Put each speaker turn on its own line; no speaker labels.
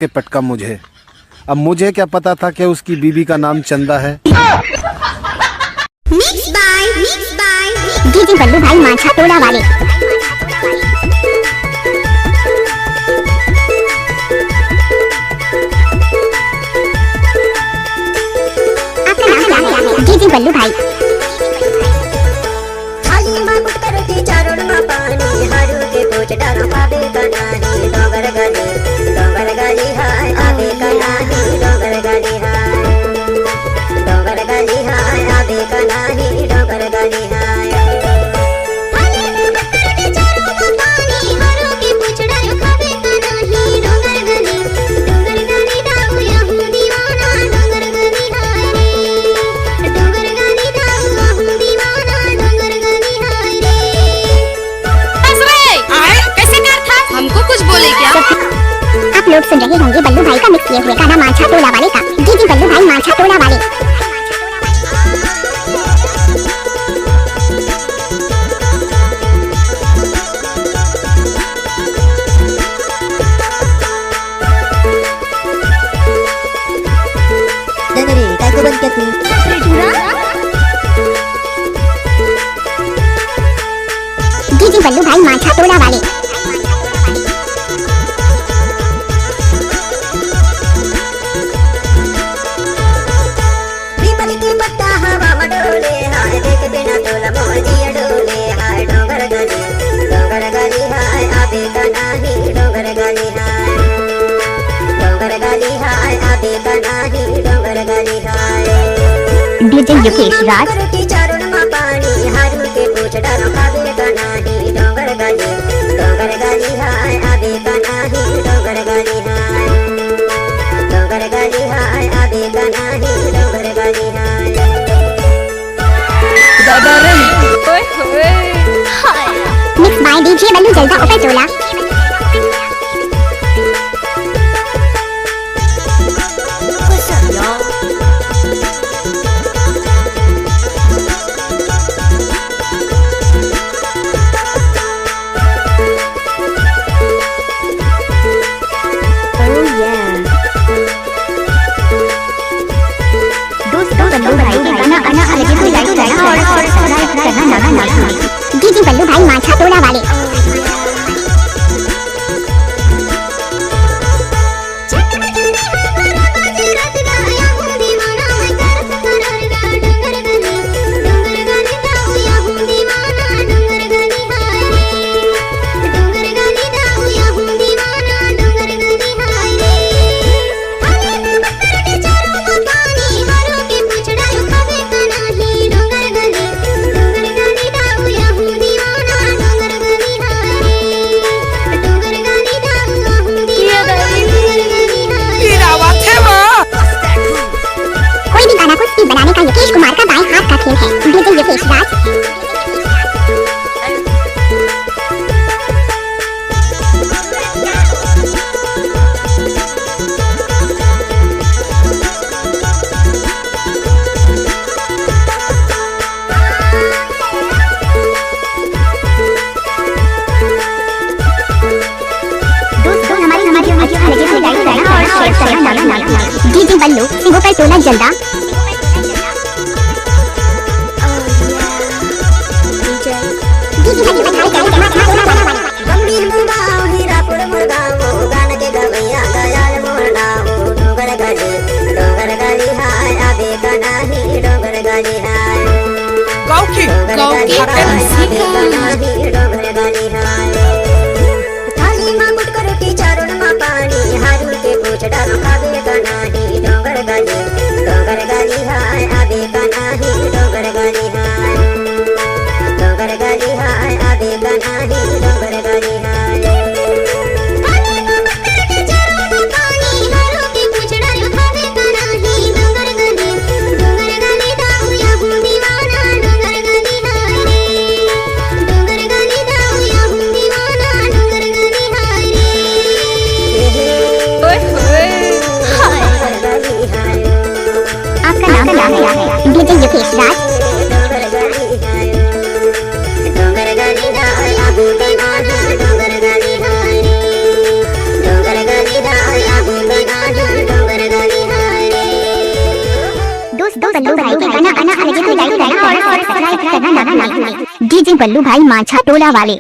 के पटका मुझे। अब मुझे क्या पता था कि उसकी बीबी का नाम चंदा है।
मिक्स बाय डीजे बल्लू भाई माछा टोला वाले। आपका नाम क्या है? डीजे बल्लू भाई।
थाली में कुट करके चारों में पानी हारू के पोच डालो पाबे का नाही डोगर गली हाय आबे का नाही डोगर गली हाय आबे का नाही डोगर गली हाय।
थाली में कुट करके चारों में पानी हारू के पोच डालो पाबे का नाही डोगर गली दाऊ यहूं दीवाना डोगर गली हाय रे डोगर गली दाऊ यहूं दीवाना डोगर गली हाय रे।
कैसे कार था? हमको कुछ बोले क्या?
आप लोग सुन रहे होंगे बल्लू भाई का मिक्स किए हुए गाना माछा टोला वाले का। डीजे बल्लू भाई माछा टोला वाले।
काय को बंद क्या तू?
डीजे बल्लू भाई माछा टोला वाले।
पीपल की पत्ता हवा में डोले हाय देख बिना तोला मोजिया डोले हाय डोगर गली हाय आबे का नाही डोगर गली हाय आबे का नाही डोगर गली हाय।
डीजे युकेश राज।
करती चारों में पानी हारू के पूछ डालो आबे का नाही डोगर गली हाय आबे का नाही डोगर गली हाय आबे का नाही डोगर गली हाय।
दादा रे ओए होए
मिक्स बाय डीजे बल्लू जलता ऊपर टोला। डीजे बल्लू भाई माछा टोला वाले। बनाने का युकेश कुमार का बाएं हाथ का खेल है। डीजे युकेश राज। डीजे बल्लू सिंगो पर टोला जल्दा।
गंभीर मुंगाओ हीरापुर मुर्गाओ गान के गवैया दयाल मोरनाओ डोगर गली हाय आबे का नाही डोगर गली हाय डोगर गली हाय। थाली में कुट करके चारों में पानी हारू के पूछ डालो आबे का नाही डोगर गली
गाना ना भूले। डीजे बल्लू भाई माछा टोला वाले।